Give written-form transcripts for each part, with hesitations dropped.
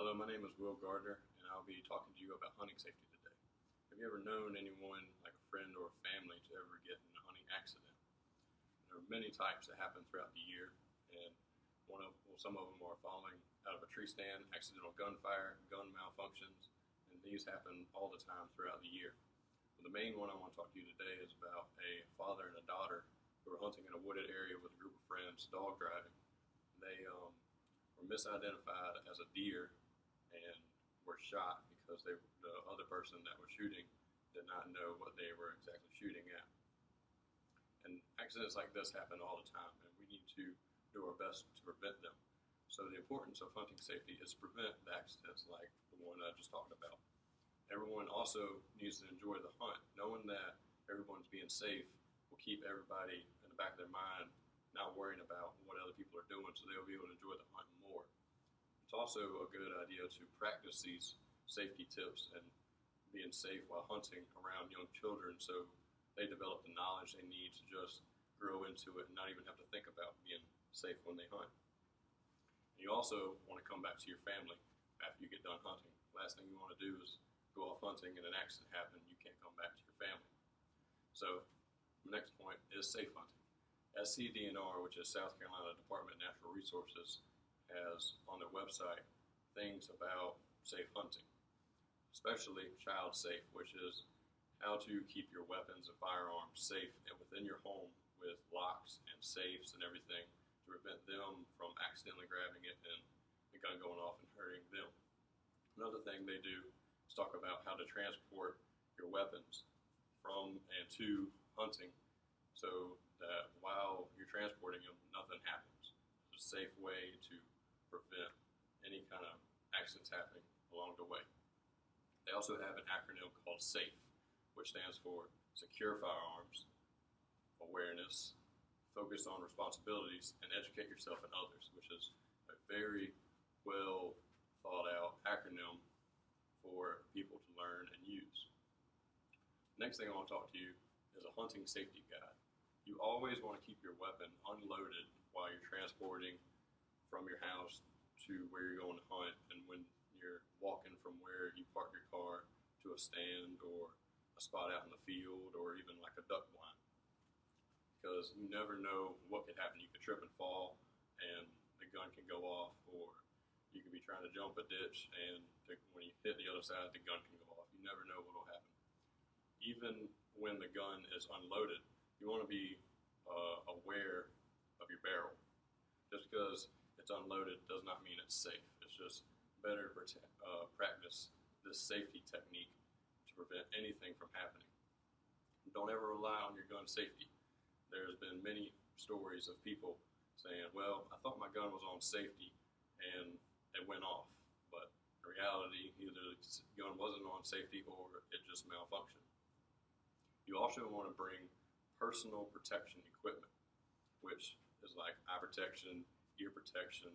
Hello, my name is Will Gardner, and I'll be talking to you about hunting safety today. Have you ever known anyone, like a friend or a family, to ever get in a hunting accident? There are many types that happen throughout the year, and some of them are falling out of a tree stand, accidental gunfire, gun malfunctions, and these happen all the time throughout the year. But the main one I want to talk to you today is about a father and a daughter who were hunting in a wooded area with a group of friends, dog driving. They were misidentified as a deer and were shot because the other person that was shooting did not know what they were exactly shooting at. And accidents like this happen all the time, and we need to do our best to prevent them. So the importance of hunting safety is to prevent the accidents like the one I just talked about. Everyone also needs to enjoy the hunt. Knowing that everyone's being safe will keep everybody in the back of their mind not worrying about what other people are doing, so they'll be able to enjoy the hunt more. It's also a good idea to practice these safety tips and being safe while hunting around young children so they develop the knowledge they need to just grow into it and not even have to think about being safe when they hunt. And you also want to come back to your family after you get done hunting. Last thing you want to do is go off hunting and an accident happens and you can't come back to your family. So the next point is safe hunting. SCDNR, which is South Carolina Department of Natural Resources, has on their website things about safe hunting, especially child safe, which is how to keep your weapons and firearms safe and within your home with locks and safes and everything to prevent them from accidentally grabbing it and the gun going off and hurting them. Another thing they do is talk about how to transport your weapons from and to hunting so that while you're transporting them, nothing happens. It's a safe way to prevent any kind of accidents happening along the way. They also have an acronym called SAFE, which stands for Secure Firearms, Awareness, Focus on Responsibilities, and Educate Yourself and Others, which is a very well thought out acronym for people to learn and use. Next thing I want to talk to you is a hunting safety guide. You always want to keep your weapon unloaded while you're transporting from your house to where you're going to hunt, and when you're walking from where you park your car to a stand or a spot out in the field or even like a duck blind. Because you never know what could happen. You could trip and fall and the gun can go off, or you could be trying to jump a ditch and when you hit the other side, the gun can go off. You never know what will happen. Even when the gun is unloaded, you want to be aware of your barrel. Just because it's unloaded does not mean it's safe. It's just better practice this safety technique to prevent anything from happening. Don't ever rely on your gun safety. There's been many stories of people saying, well, I thought my gun was on safety and it went off. But in reality, either the gun wasn't on safety or it just malfunctioned. You also want to bring personal protection equipment, which is like eye protection, ear protection,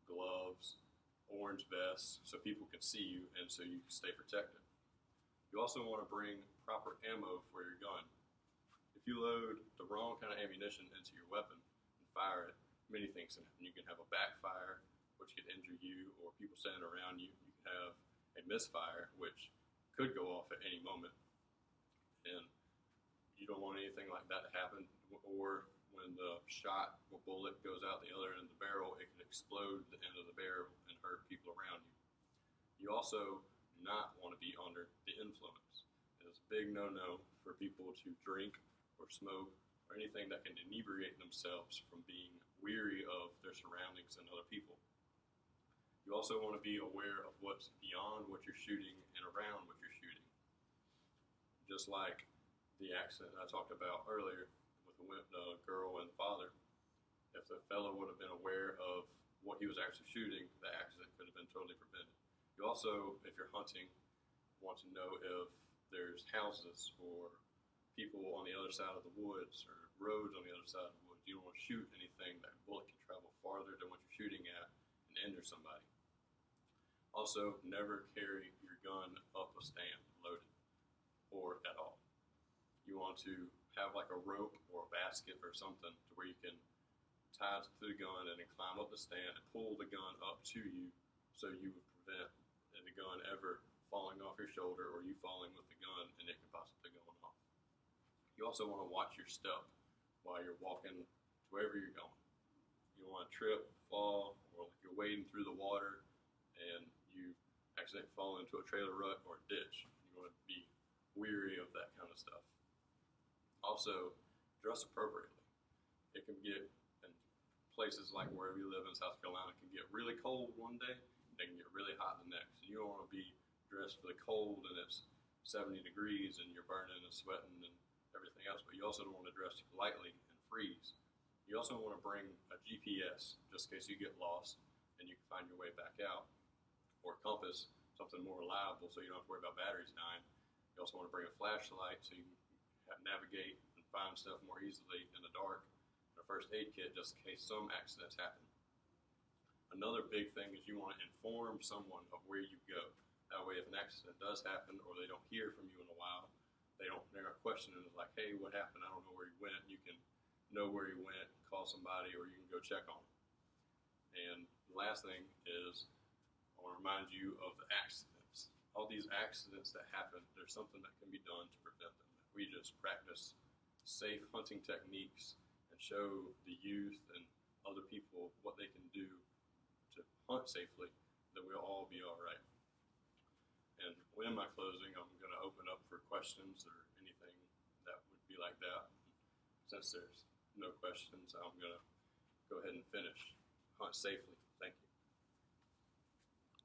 gloves, orange vests, so people can see you and so you can stay protected. You also want to bring proper ammo for your gun. If you load the wrong kind of ammunition into your weapon and fire it, many things can happen. You can have a backfire, which could injure you or people standing around you. You can have a misfire, which could go off at any moment. And you don't want anything like that to happen, or when the shot or bullet goes out the other end of the barrel, it can explode the end of the barrel and hurt people around you. You also do not want to be under the influence. It is a big no-no for people to drink or smoke or anything that can inebriate themselves from being weary of their surroundings and other people. You also want to be aware of what's beyond what you're shooting and around what you're shooting. Just like the accident I talked about earlier with the girl and the father, if the fellow would have been aware of what he was actually shooting, the accident could have been totally prevented. You also, if you're hunting, want to know if there's houses or people on the other side of the woods or roads on the other side of the woods. You don't want to shoot anything that bullet can travel farther than what you're shooting at and injure somebody. Also, never carry your gun up a stand loaded or at all. You want to have like a rope or a basket or something to where you can tie it to the gun and then climb up the stand and pull the gun up to you so you would prevent ever falling off your shoulder or you falling with the gun and it can possibly going off. You also want to watch your step while you're walking to wherever you're going. You don't want to trip, fall, or like you're wading through the water and you accidentally fall into a trailer rut or a ditch. You want to be weary of that kind of stuff. Also, dress appropriately. It can get, in places like where we live in South Carolina, it can get really cold one day, and it can get really hot the next. You don't want to be dressed for the cold and it's 70 degrees and you're burning and sweating and everything else, but you also don't want to dress lightly and freeze. You also want to bring a GPS, just in case you get lost and you can find your way back out, or a compass, something more reliable so you don't have to worry about batteries dying. You also want to bring a flashlight so you can navigate and find stuff more easily in the dark. First aid kit just in case some accidents happen. Another big thing is you want to inform someone of where you go. That way if an accident does happen or they don't hear from you in a while, they're not questioning like, hey, what happened? I don't know where you went. You can know where you went, call somebody, or you can go check on them. And the last thing is I want to remind you of the accidents. All these accidents that happen, there's something that can be done to prevent them. We just practice safe hunting techniques and show the youth and other people what they can do to hunt safely, then we'll all be all right. And in my closing, I'm going to open up for questions or anything that would be like that. Since there's no questions, I'm going to go ahead and finish. Hunt safely.